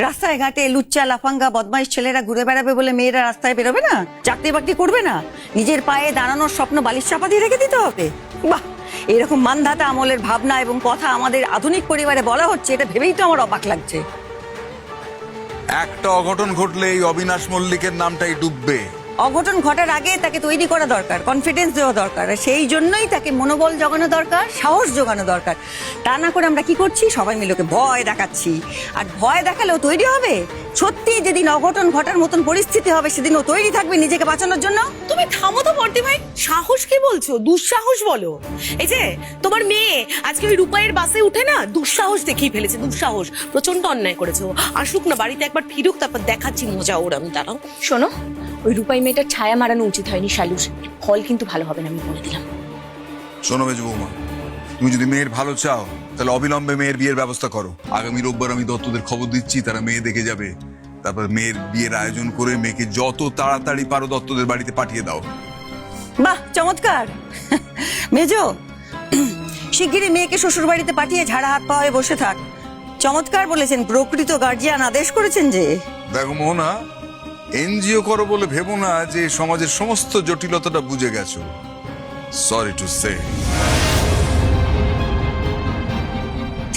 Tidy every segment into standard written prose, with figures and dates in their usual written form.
রাস্তায় ঘাটে লুচ্চা লাফাঙ্গা বদমাইশ ছেলেরা ঘুরে বেড়াবে বলে মেয়েরা রাস্তায় বেরোবে না, চাকরি বাকরি করবে না, নিজের পায়ে দাঁড়ানোর স্বপ্ন বালিশ চাপা দিয়ে রেখে দিতে হবে? বাহ, এরকম মানধাতা আমলের ভাবনা এবং কথা আমাদের আধুনিক পরিবারে বলা হচ্ছে, এটা ভেবেই তো আমার অবাক লাগছে। একটা অঘটন ঘটলে এই অবিনাশ মল্লিকের নামটাই ডুববে। অঘটন ঘটার আগে তাকে তৈরি করা দরকার, কনফিডেন্স দেওয়া দরকার, আর সেই জন্যই তাকে মনোবল জোগানো দরকার, সাহস জোগানো দরকার। তা না করে আমরা কি করছি, সবাই মিলে ওকে ভয় দেখাচ্ছি। আর ভয় দেখালেও তৈরি হবে? সত্যি যেদিন অঘটন ঘটার মতন পরিস্থিতি হবে সেদিন ও তৈরি থাকবে নিজেকে বাঁচানোর জন্য। তুমি থামো তো বর্দি ভাই, সাহস কি বলছো? দুঃসাহস বলো। এই যে তোমার মেয়ে আজকে ওই রূপাইয়ের বাসে উঠে না দুঃসাহস দেখিয়ে ফেলেছে, দুঃসাহস। প্রচন্ড অন্যায় করেছে ও। আসুক না বাড়িতে একবার, ফিরুক, তারপর দেখাচ্ছি মজা ওর আমি। দাঁড়াও। শোনো, ওই রূপাই মেয়েটার ছায়া মারানো উচিত হয়নি শালুর। ফল কিন্তু ভালো হবে না, আমি বলে দিলাম। শোনো মেজো বৌমা, তুমি যদি মেয়ের ভালো চাও তাহলে অবিলম্বে মেয়ের বিয়ের ব্যবস্থা করো। আগামী রোববার আমি দত্তদের খবর দিচ্ছি, তারা মেয়ে দেখে যাবে। তারপর মেয়ের বিয়ের আয়োজন করে মেয়েকে যত তাড়াতাড়ি পারো দত্তদের বাড়িতে পাঠিয়ে দাও। বাহ, চমৎকার। মেজো, শিগগিরই মেয়েকে শ্বশুর বাড়িতে পাঠিয়ে ঝাড়া হাত পায়ে বসে থাক। চমৎকার বলেছেন, প্রকৃত গার্জিয়ান আদেশ করেছেন যে। দেখো মোহনা, এনজিও করো বলে ভেবো না যে সমাজের সমস্ত জটিলতাটা বুঝে গেছো। Sorry to say.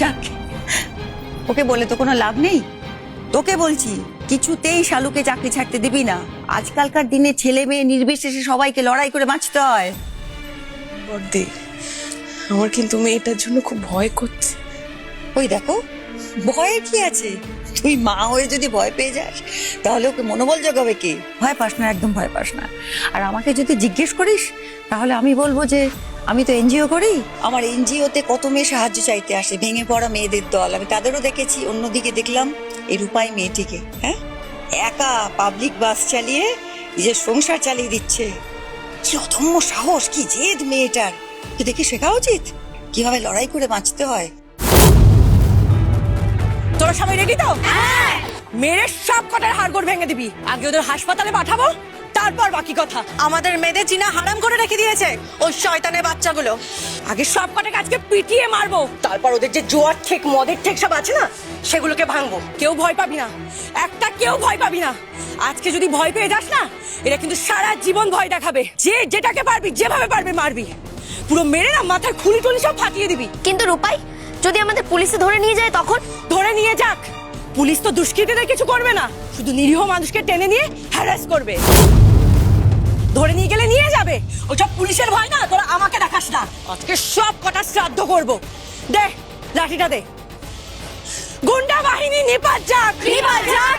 যাক, ওকে বলে তো কোনো লাভ নেই। তোকে বলছি, কিছুতেই শালুকে চাকরি ছাড়তে দিবি না। আজকালকার দিনে ছেলে মেয়ে নির্বিশেষে সবাইকে লড়াই করে বাঁচতে হয়। বর্দি, আমার কিন্তু মেয়েটার জন্য খুব ভয় করছে। ওই দেখো, ভয়ে কি আছে? তুই মা হয়ে যদি ভয় পেয়ে যাস তাহলে ওকে মনোবল জোগাবে কে? ভয় পাস না, একদম ভয় পাস না। আর আমাকে যদি জিজ্ঞেস করিস তাহলে আমি বলবো যে আমি তো এনজিও করি। আমার এনজিওতে কত মেয়ে সাহায্য চাইতে আসে, ভেঙে পড়া মেয়েদের দল। আমি তাদেরও দেখেছি। অন্যদিকে দেখলাম এই রূপাই মেয়েটিকে, হ্যাঁ, একা পাবলিক বাস চালিয়ে নিজের সংসার চালিয়ে দিচ্ছে। কি অদম্য সাহস, কি জেদ মেয়েটার! কি দেখে শেখা উচিত কিভাবে লড়াই করে বাঁচতে হয়। তোরা সবাই রেডি তো? মেরে সব কটার হাড়গোড় ভেঙে দিবি। আগে ওদের হাসপাতালে পাঠাবো, তারপর বাকি কথা। আমাদের মেয়েদের জিনা হারাম করে রেখে দিয়েছে ওই শয়তানের বাচ্চাগুলো। আগে সব কটাকে আজকে পিটিয়ে মারবো, তারপর ওদের যে জোয়ার ঠেক মদের ঠেক সব আছে না, সেগুলোকে ভাঙবো। কেউ ভয় পাবি না, একটা কেউ ভয় পাবি না। আজকে যদি ভয় পেয়ে যাস না, এরা কিন্তু সারা জীবন ভয় দেখাবে। যে যেটাকে পারবি, যেভাবে পারবি মারবি, পুরো মেরে না মাথার খুলি টুলি সব ফাটিয়ে দিবি। কিন্তু রূপাই যদি আমাদের পুলিশে ধরে নিয়ে যায় তখন? ধরে নিয়ে যাক, পুলিশ তো দুষ্কৃতীদের কিছু করবে না, শুধু নিরীহ মানুষকে টেনে নিয়ে হ্যারাস করবে। ধরে নিয়ে গেলে নিয়ে যাবে, ওসব পুলিশের ভয় না, তোরা আমাকে দেখাস না। আজকে সব কটা শ্রাদ্ধ করব। দে লাঠিটা দে। গুন্ডা বাহিনী নিপাত যাক, নিপাত যাক,